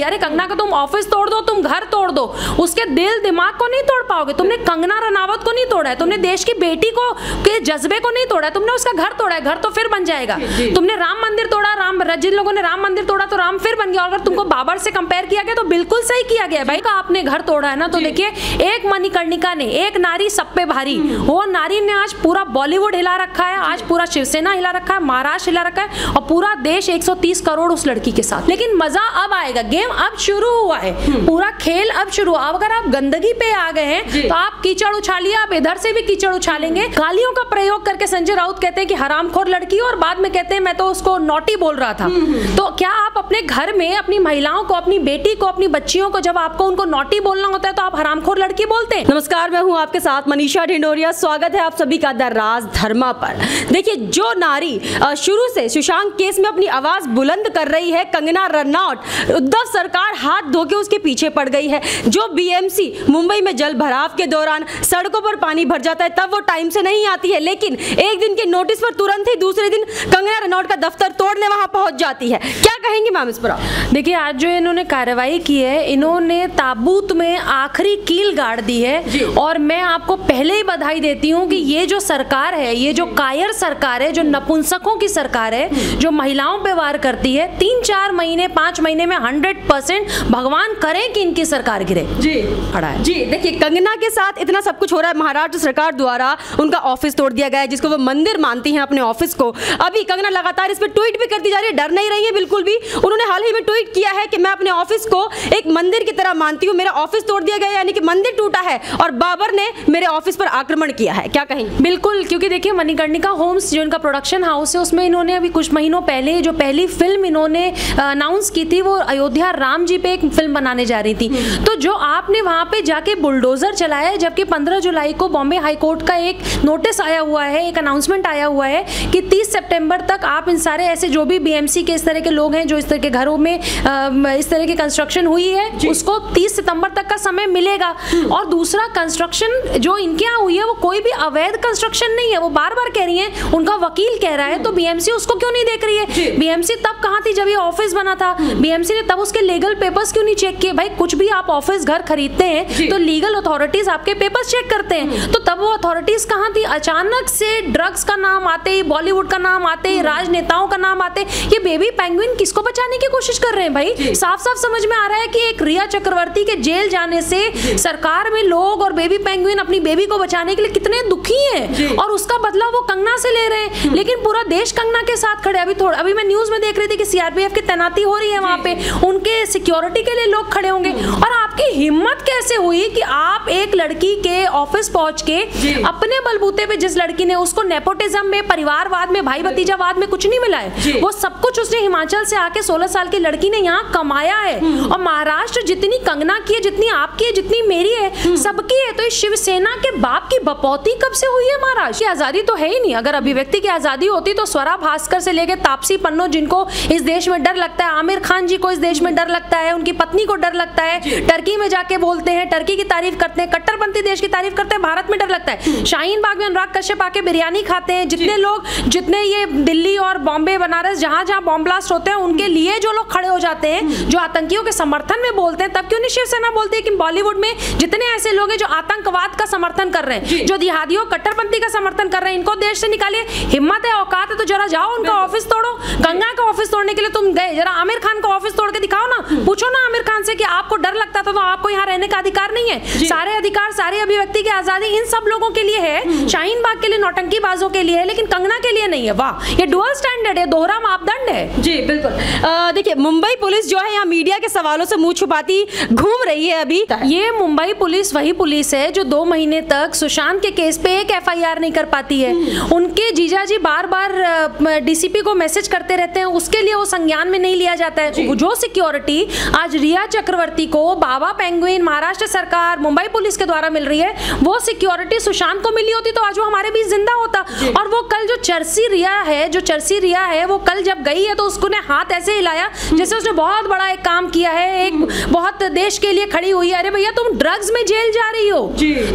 अरे कंगना का तुम ऑफिस तोड़ दो, तुम घर तोड़ दो, उसके दिल दिमाग को नहीं तोड़ पाओगे। तुमने कंगना रनावत को नहीं तोड़ा है, तुमने देश की बेटी को के जज्बे को नहीं तोड़ा है, तुमने उसका घर तोड़ा है। घर तो फिर बन जाएगा। तुमने राम मंदिर तोड़ा, जिन लोगों ने राम मंदिर तोड़ा तो राम फिर बन गया। अगर तुमको बाबर से कंपेयर किया गया तो बिल्कुल सही किया गया भाई का आपने घर तोड़ा है ना। तो देखिए, एक मणिकर्णिका ने, एक नारी सब पे भारी, वो नारी ने आज पूरा बॉलीवुड हिला रखा है, आज पूरा शिवसेना हिला रखा है, महाराष्ट्र हिला रखा है, और पूरा देश 130 करोड़ उस लड़की के साथ। लेकिन मजा अब आएगा, गेम अब शुरू हुआ है, पूरा खेल अब शुरू। अब अगर आप गंदगी पे आ गए हैं तो आप कीचड़ उछालिए, आप इधर से भी कीचड़ उछालेंगे। गालियों का प्रयोग करके संजय राउत कहते हैं कि हरामखोर लड़की, और बाद में कहते हैं मैं तो उसको नॉटी बोल रहा था। तो क्या आप अपने घर में अपनी महिलाओं को, अपनी बेटी को, अपनी बच्चियों को, जब आपको उनको नॉटी बोलना होता है तो आप हरामखोर लड़की बोलते हैं? नमस्कार, मैं हूं आपके साथ मनीषा ढिंडोरिया। स्वागत है आप सभी का द राज धर्मा पर। देखिए, जो नारी शुरू से सुशांत केस में अपनी आवाज बुलंद कर रही है, कंगना रनौट, उद्धव सरकार हाथ धो के उसके पीछे पड़ गई है। जो बीएमसी मुंबई में जल भराव के दौरान सड़कों पर पानी भर जाता है, तब वो टाइम से नहीं आती है, लेकिन एक दिन के नोटिस पर तुरंत ही दूसरे दिन कंगना रनौट का दफ्तर तोड़ने वहां पहुंच जाती है। क्या कहेंगे मैम इस पर? देखिए, आज जो इन्होंने कार्रवाई की है, इन्होंने ताबूत में आखिरी कील गाड़ दी है। और मैं आपको पहले ही बधाई देती हूँ कि ये जो सरकार है, ये जो कायर सरकार है, जो नपुंसकों की सरकार है, जो महिलाओं पे वार करती है, 3-4 महीने 5 महीने में 100% भगवान करे कि इनकी सरकार गिरे। जी खड़ा है। जी, देखिए, कंगना के साथ इतना सब कुछ हो रहा है। महाराष्ट्र सरकार द्वारा उनका ऑफिस तोड़ दिया गया है, जिसको वो मंदिर मानती हैं अपने ऑफिस को। अभी कंगना लगातार इस पर ट्वीट भी करती जा रही है, डर नहीं रही है बिल्कुल भी। उन्होंने हाल ही में ट्वीट किया है कि मैं अपने ऑफिस को एक मंदिर की तरह मानती हूँ, मेरा ऑफिस तोड़ दिया गया, यानी कि मंदिर टूटा है और बाबर ने मेरे ऑफिस पर आक्रमण किया है। क्या कहेंगे? बिल्कुल, क्योंकि देखिए, मणिकर्णिका होम्स जो इनका प्रोडक्शन हाउस है, उसमें इन्होंने अभी कुछ महीनों पहले जो पहली फिल्म इन्होंने अनाउंस की थी, वो अयोध्या राम जी पे एक फिल्म बनाने जा रही थी। तो जो आपने वहां पे जाके बुलडोजर चलाया, जबकि 15 जुलाई को बॉम्बे हाई कोर्ट का एक नोटिस आया हुआ है, एक अनाउंसमेंट आया हुआ है कि 30 सितंबर तक आप इन सारे ऐसे जो भी बीएमसी के इस तरह के लोग हैं, जो इस तरह के घरों में इस तरह की कंस्ट्रक्शन हुई है, उसको 30 सितंबर तक का समय मिलेगा। और दूसरा, कंस्ट्रक्शन जो इनके यहाँ हुई है वो कोई भी अवैध कंस्ट्रक्शन नहीं है, वो बार बार कह रही है, उनका वकील कह रहा है। तो बीएमसी उसको क्यों नहीं देख रही है? बीएमसी तब कहाँ थी जब ये ऑफिस बना था? बीएमसी ने तब उसके लीगल पेपर्स क्यों नहीं चेक किए? भाई, कुछ भी आप ऑफिस घर खरीदते हैं तो लीगल अथॉरिटीज आपके पेपर्स चेक करते हैं। तो तब वो अथॉरिटीज कहाँ थी? अचानक से ड्रग्स का नाम आते ही, बॉलीवुड का नाम आते ही, राजनेताओं का नाम आते, ये बेबी पेंगुइन किसको बचाने की कोशिश कर रहे हैं भाई? साफ साफ समझ में आ रहा है कि एक रिया चक्रवर्ती के जेल जाने से सरकार में लोग और बेबी पेंगुइन अपनी बेबी को बचाने के लिए कितने दुखी हैं, और उसका बदला वो कंगना से ले रहे हैं। लेकिन पूरा देश कंगना के साथ खड़े। अभी मैं न्यूज में देख रही थी कि सीआरपीएफ की तैनाती हो रही है वहां पे, उनके सिक्योरिटी के लिए लोग खड़े होंगे। और आपकी हिम्मत कैसे हुई कि आप एक लड़की के ऑफिस पहुंच के अपने बलबूते पे, जिस लड़की ने उसको नेपोटिज्म में, परिवारवाद में, भाई भतीजावाद में कुछ नहीं मिला है, वो सब कुछ उसने हिमाचल से आके 16 साल की लड़की ने यहाँ कमाया है। और महाराष्ट्र जितनी कंगना की है, जितनी आपकी है, जितनी मेरी है, सबकी है। तो इस शिवसेना के बाप की बपौती कब से हुई है? महाराष्ट्र की आजादी तो है ही नहीं। अगर अभिव्यक्ति की आजादी होती तो स्वरा भास्कर से लेकर तापसी पन्नू, जिनको इस देश में डर लगता है, आमिर खान जी को इस देश में डर लगता है, उनकी पत्नी को डर लगता है, टर्की में जाके बोलते हैं, टर्की की तारीफ करते हैं, कट्टरपंथी देश की तारीफ करते हैं, भारत में डर लगता है। शाहीन बाग में अनुराग कश्यप आके बिरयानी खाते हैं। जितने लोग, जितने ये दिल्ली और बॉम्बे, बनारस, जहां जहां बॉम्ब ब्लास्ट होते हैं, उनके लिए जो लोग खड़े हो जाते हैं, जो आतंकियों के समर्थन में बोलते हैं, तब क्यों नहीं शिवसेना बोलती है कि बॉलीवुड में जितने ऐसे लोग हैं जो आतंकवाद का समर्थन कर रहे हैं, जो जिहादियों, कट्टरपंथी का समर्थन कर रहे हैं, इनको देश से निकालिए। हिम्मत है, औकात है तो जरा जाओ उनका ऑफिस तोड़ो। गंगा का ऑफिस तोड़ने के लिए तुम गए, जरा आमिर खान का ऑफिस तोड़ के दिखाओ ना। पूछो ना आमिर खान से कि आपको डर लगता था तो आपको यहाँ रहने का अधिकार नहीं है। सारे अधिकार, सारी अभिव्यक्ति की आजादी इन सब लोगों के लिए है, शाहीन बाग के लिए, नौटंकी बाजों के लिए है, लेकिन कंगना के लिए नहीं है। वाह, ये डुअल स्टैंडर्ड है, दोहरा मापदंड है। जी बिल्कुल। देखिए, मुंबई पुलिस जो है यहाँ मीडिया के सवालों से मुंह छुपाती घूम रही है। अभी ये मुंबई पुलिस वही पुलिस है जो 2 महीने तक सुशांत के केस पे एक एफआईआर नहीं कर पाती है। उनके जीजाजी बार बार डीसीपी को मैसेज करते रहते हैं, उसके लिए वो संज्ञान में नहीं लिया जाता है। जो सिक्योरिटी आज रिया चक्रवर्ती को बाबा पेंगुइन, महाराष्ट्र सरकार, मुंबई पुलिस के द्वारा मिल रही है, वो सिक्योरिटी सुशांत को मिली होती तो आज वो हमारे बीच जिंदा होता। और वो कल जो चर्सी रिया है वो कल जब गई है तो उसने हाथ ऐसे हिलाया जैसे उसने बहुत बड़ा एक काम किया है, एक बहुत देश के लिए खड़ी हुई है। अरे भैया, तुम ड्रग्स में जेल जा रही हो,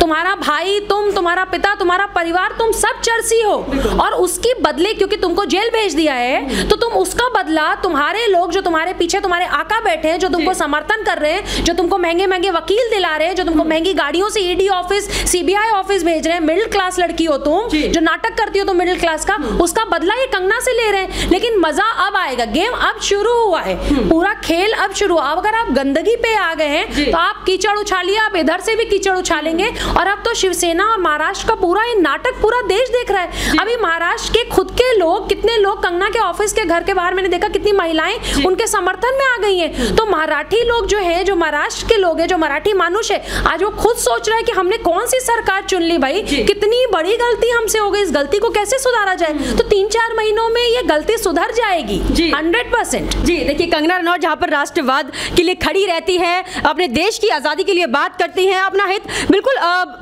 तुम्हारा भाई, तुम्हारा पिता, तुम्हारा परिवार, तुम सब चर्सी हो, और उसकी बदले क्योंकि तुमको जेल भेज दिया है तो तुम उसका बदला, तुम्हारे लोग जो तुम्हारे पीछे तुम्हारे आका बैठे हैं, जो तुमको समर्थन कर रहे हैं, जो तुमको महंगे महंगे वकील दिला रहे हैं, जो तुमको महंगी गाड़ियों से ईडी ऑफिस, सीबीआई ऑफिस भेज रहे हैं, मिडिल क्लास लड़की हो तुम, जो नाटक करती हो तुम मिडिल क्लास का, उसका बदला ये कंगना से ले रहे हैं। लेकिन मजा अब आएगा, गेम अब शुरू हुआ है, पूरा खेल अब शुरू। अब अगर आप गंदगी पे आ गए हैं तो आप कीचड़ उछालिए, आप इधर से भी कीचड़ उछालेंगे। और अब तो शिवसेना और महाराष्ट्र का पूरा ये नाटक पूरा देश देख रहा है। अभी महाराष्ट्र के खुद के लोग, कितने लोग कंगना के ऑफिस के घर के बाहर मैंने देखा, कितनी महिलाएं उनके समर्थन में आ गई हैं। तो मराठी लोग जो है, जो महाराष्ट्र के लोग हैं, जो मराठी मानुष है, आज वो खुद सोच रहा है कि हमने कौन सी सरकार चुन ली भाई, कितनी बड़ी गलती हमसे हो गई, इस गलती को कैसे सुधारा जाए। तो 3-4 महीनों में ये गलती सुधर जाएगी 100%। जी देखिए, कंगना रनौत जहां पर राष्ट्रवाद के लिए खड़ी रहती है, अपने देश की आजादी के लिए बात करती हैं, अपना हित बिल्कुल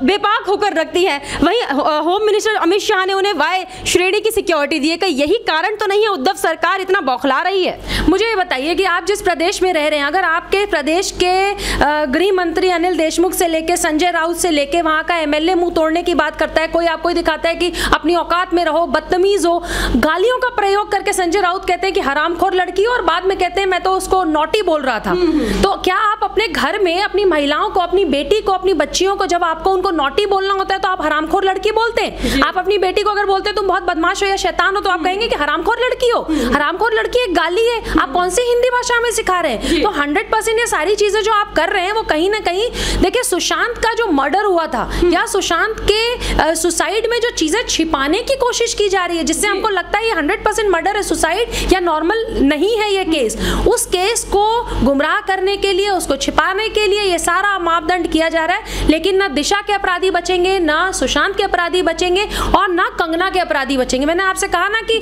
बेबाक होकर रखती है, वहीं होम मिनिस्टर अमित शाह ने उन्हें वाई श्रेणी की सिक्योरिटी दी है। कि यही कारण तो नहीं है उद्धव सरकार इतना बौखला रही है? मुझे ये बताइए कि आप जिस प्रदेश में रह रहे हैं, अगर आपके प्रदेश के गृह मंत्री अनिल देशमुख से लेके संजय राउत से लेके वहां का एमएलए मुंह तोड़ने की बात करता है, कोई आपको दिखाता है कि अपनी औकात में रहो, बदतमीज हो, गालियों का प्रयोग करके संजय राउत कहते हैं कि हरामखोर लड़की, और बाद में कहते हैं मैं तो उसको नॉटी बोल रहा था। तो क्या आप अपने घर में अपनी महिलाओं को, अपनी बेटी को, अपनी बच्चियों को, जब आपको उनको नॉटी बोलना होता है तो आप हरामखोर लड़की बोलते हैं? आप अपनी बेटी को अगर बोलते हैं तुम बहुत बदमाश हो या शैतान हो तो आप कहेंगे कि हरामखोर लड़की हो? हरामखोर लड़की एक गाली है, आप कौन सी हिंदी भाषा में सिखा रहे हैं? तो 100% ये सारी चीजें जो आप कर रहे हैं वो कहीं ना कहीं, देखिए सुशांत का जो मर्डर हुआ था या सुशांत के सुसाइड में जो चीजें छिपाने की कोशिश की जा रही है, जिससे हमको लगता है ये 100% मर्डर है, सुसाइड या नॉर्मल नहीं है ये केस, उस केस को गुमराह करने के लिए, उसको छिपाने के लिए ये सारा मापदंड किया जा रहा है। लेकिन ना दिशा के अपराधी बचेंगे, ना सुशांत के अपराधी बचेंगे, और ना कंगना के अपराधी बचेंगे। मैंने आपसे कहा ना कि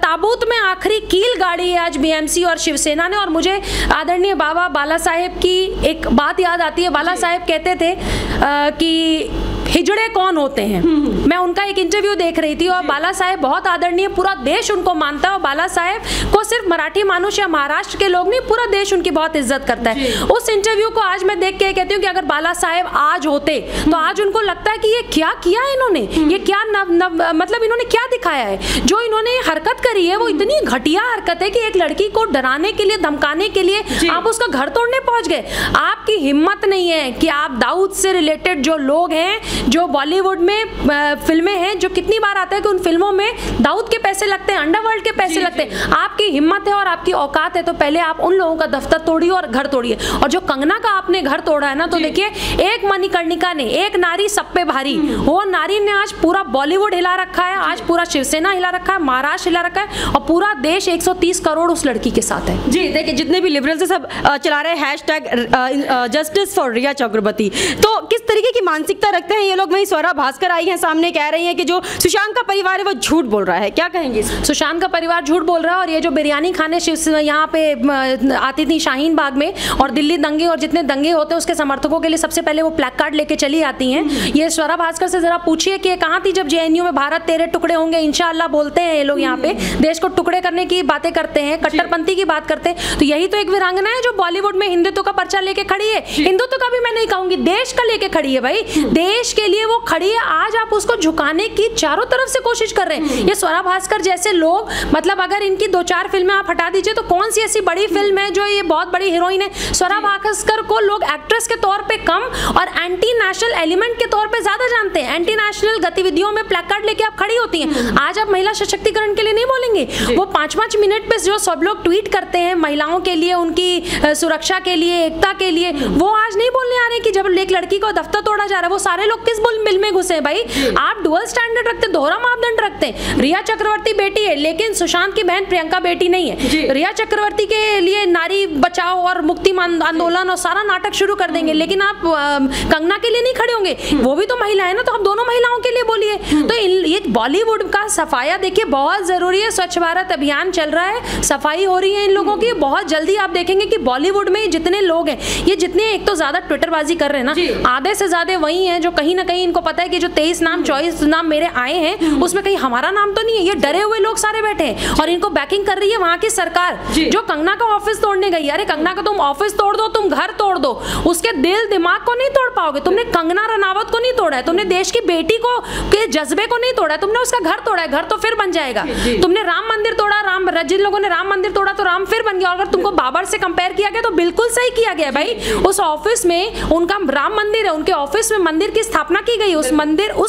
ताबूत में आखिरी कील गाड़ी है आज बीएमसी और शिवसेना ने। और मुझे आदरणीय बाबा बाला साहेब की एक बात याद आती है। बाला साहेब कहते थे कि हिजड़े कौन होते हैं। मैं उनका एक इंटरव्यू देख रही थी और बाला साहेब बहुत आदरणीय, पूरा देश उनको मानता है, और बाला साहेब को सिर्फ मराठी मानुष या महाराष्ट्र के लोग नहीं, पूरा देश उनकी बहुत इज्जत करता है। उस इंटरव्यू को आज मैं देख के कहती हूँ कि अगर बाला साहेब आज होते तो आज उनको लगता है कि ये क्या किया है इन्होंने, ये क्या मतलब इन्होंने क्या दिखाया है। जो इन्होंने हरकत करी है वो इतनी घटिया हरकत है कि एक लड़की को डराने के लिए, धमकाने के लिए आप उसका घर तोड़ने पहुंच गए। आपकी हिम्मत नहीं है कि आप दाऊद से रिलेटेड जो लोग हैं, जो बॉलीवुड में फिल्में हैं, जो कितनी बार आता है कि उन फिल्मों में दाऊद के पैसे लगते हैं, अंडरवर्ल्ड के पैसे लगते हैं। आपकी हिम्मत है और आपकी औकात है तो पहले आप उन लोगों का दफ्तर तोड़िए और घर तोड़िए। और जो कंगना का आपने घर तोड़ा है ना, तो देखिए एक मणिकर्णिका ने, एक नारी सब पे भारी, वो नारी ने आज पूरा बॉलीवुड हिला रखा है, आज पूरा शिवसेना हिला रखा है, महाराष्ट्र हिला रखा है, और पूरा देश 130 करोड़ उस लड़की के साथ है। जी देखिए, जितने भी लिबरल से सब चला रहे हैं जस्टिस फॉर रिया चक्रवर्ती, तो किस तरीके की मानसिकता रखते हैं ये लोग? वहीं स्वरा भास्कर आई हैं सामने, कह रही हैं कि जो सुशांत का परिवार है वो झूठ बोल रहा है। क्या कहेंगे? सुशांत का परिवार झूठ बोल रहा है, और ये जो बिरयानी खाने यहाँ पे आती थी शाहीन बाग में, और दिल्ली दंगे और जितने दंगे होते हैं उसके समर्थकों के लिए सबसे पहले वो प्लैक कार्ड लेके चली आती हैं। ये स्वरा भास्कर से जरा पूछिए कि कहाँ थी जब जेएनयू में भारत तेरे टुकड़े होंगे इंशाअल्लाह बोलते हैं ये लोग, यहाँ पे देश को टुकड़े करने की बातें करते हैं, कट्टरपंथी की बात करते हैं। तो यही तो एक वीरांगना है जो बॉलीवुड में हिंदुत्व का पर्चा लेके खड़ी है। हिंदुत्व का भी मैं नहीं कहूंगी, देश का लेके खड़ी है भाई, देश के लिए वो खड़ी है। आज आप उसको झुकाने की चारों तरफ से कोशिश कर रहे हैं। ये स्वरा भास्कर जैसे लोग, मतलब अगर इनकी 2-4 फिल्में आप हटा दीजिए तो कौन सी ऐसी बड़ी फिल्म है जो ये बहुत बड़ी हीरोइन है? स्वरा भास्कर को लोग एक्ट्रेस के तौर पे कम और एंटी नेशनल एलिमेंट के तौर पे ज्यादा जानते हैं। एंटी नेशनल गतिविधियों में प्लैकार्ड लेके आप खड़ी होती हैं। आज आप महिला सशक्तिकरण के लिए नहीं बोलेंगे। वो 5-5 मिनट पे जो सब लोग ट्वीट करते हैं महिलाओं के लिए, उनकी सुरक्षा के लिए, एकता के लिए, वो आज नहीं बोलने आ रहे कि जब एक लड़की को दफ्तर तोड़ा जा रहा है। वो सारे लोग लोग किस बिल में घुसे हैं भाई? आप डुअल स्टैंडर्ड रखते, दोहरा मापदंड रखते हैं। रिया चक्रवर्ती बेटी है लेकिन सुशांत की बहन प्रियंका बेटी नहीं है। रिया चक्रवर्ती के लिए नारी बचाओ और मुक्ति आंदोलन और सारा नाटक शुरू कर देंगे, लेकिन आप कंगना के लिए नहीं खड़े होंगे। वो भी तो महिला है ना, तो आप दोनों महिलाओं के लिए बोलिए। तो ये बॉलीवुड का सफाया देखिए बहुत जरूरी है। स्वच्छ भारत अभियान चल रहा है, सफाई हो रही है इन लोगों की। बहुत जल्दी आप देखेंगे कि बॉलीवुड में जितने लोग हैं, ये जितने एक तो ज्यादा ट्विटरबाजी कर रहे हैं ना, आधे से ज्यादा वही हैं जो कहीं ना कहीं इनको पता है कि जो 23 नाम 24 नाम मेरे आए हैं उसमें कहीं हमारा नाम तो नहीं है। ये डरे हुए लोग सारे बैठे हैं और इनको बैकिंग कर रही है वहां की सरकार, जो कंगना का ऑफिस तोड़ने गई। अरे कंगना का तुम ऑफिस तोड़ दो, तुम घर तोड़ दो, उसके दिल दिमाग को नहीं तोड़ पाओगे। तुमने कंगना रनावत को नहीं तोड़ा है, तुमने देश की बेटी को के जज्बे को नहीं तोड़ा है, तुमने उसका घर तोड़ा है। घर तो फिर बन जाएगा। तुमने राम मंदिर तोड़ा, जिन लोगों ने राम मंदिर तोड़ा तो राम फिर बन गया। अगर तुमको बाबर से कंपेयर किया गया तो बिल्कुल सही किया गया भाई। उस ऑफिस में उनका राम मंदिर है, उनके ऑफिस में मंदिर की स्थापना की गई। उस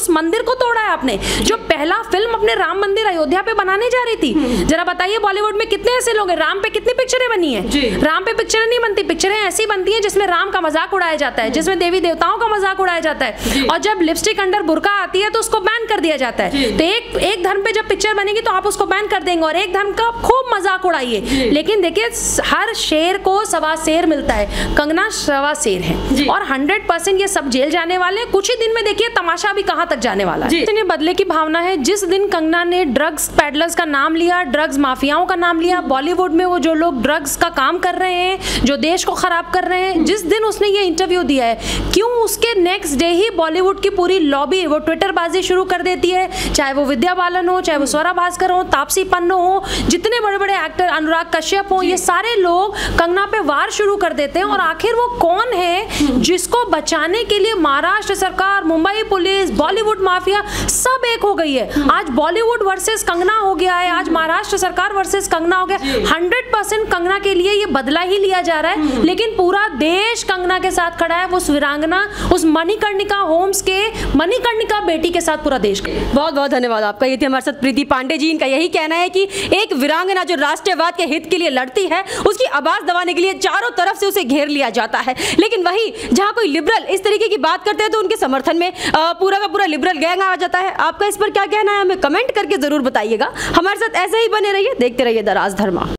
मंदिर को तोड़ा है आपने। जो पहला फिल्म अपने राम मंदिर अयोध्या पे बनाने जा रही थी, जरा बताइए बॉलीवुड में कितने ऐसे लोग हैं? राम पे कितनी पिक्चरें बनी है? राम पे पिक्चरें नहीं बनती। पिक्चरें ऐसी बनती हैं जिसमें राम का मजाक उड़ाया जाता है, जिसमें देवी देवताओं का मजाक उड़ाया जाता है, और जब लिपस्टिक अंडर बुर्का आती है तो उसको बैन कर दिया जाता है। तो एक धर्म पे जब पिक्चर बनेगी तो आप उसको बैन कर देंगे और एक धर्म का खूब मजाक उड़ाइए। लेकिन देखिए हर शेर को सवा शेर मिलता है। कंगना सवा शेर है और 100% ये सब जेल जाने वाले हैं। कुछ ही दिन में देखिए तमाशा भी कहां तक जाने वाला है। इतने बदले की भावना है। जिस दिन कंगना ने ड्रग्स पैडलर्स का नाम लिया, ड्रग्स माफियाओं का नाम लिया, बॉलीवुड में वो जो लोग ड्रग्स का काम कर रहे हैं, जो देश को खराब कर रहे हैं, जिस दिन उसने ये इंटरव्यू दिया है, क्यों उसके नेक्स्ट डे ही बॉलीवुड की पूरी लॉबी वो ट्विटरबाजी शुरू कर देती है। चाहे वो विद्या बालन हो, चाहे वो स्वरा भास्कर हो, तापसी पन्नू हो, जितने बड़े बड़े एक्टर, अनुराग कश्यप हो, ये सारे लोग कंगना पे वार शुरू कर देते हैं। और आखिर वो कौन है जिसको बचाने के लिए महाराष्ट्र सरकार, मुंबई पुलिस, बॉलीवुड माफिया सब एक हो गई है। आज बॉलीवुड वर्सेस कंगना हो गया है, आज महाराष्ट्र सरकार वर्सेस कंगना हो गया। 100% कंगना के लिए ये बदला ही लिया जा रहा है, लेकिन पूरा देश कंगना के साथ खड़ा है। वो वीरांगना, उस मणिकर्णिका होम्स के मणिकर्णिका बेटी के साथ पूरा देश। बहुत बहुत धन्यवाद आपका। ये थी हमारे साथ प्रीति पांडे जी। इनका यही कहना है कि एक वीरांगना जो राष्ट्रवाद के हित के लिए लड़ती है, उसकी आवाज दबाने के लिए चारों तरफ से उसे घेर लिया जाता है। लेकिन वही जहां कोई लिबरल इस तरीके की बात करते हैं तो उनके समर्थन में पूरा का पूरा लिबरल गैंग आ जाता है। आपका इस पर क्या कहना है हमें कमेंट करके जरूर बताइएगा। हमारे साथ ऐसे ही बने रहिए, देखते रहिए द राज धर्मा।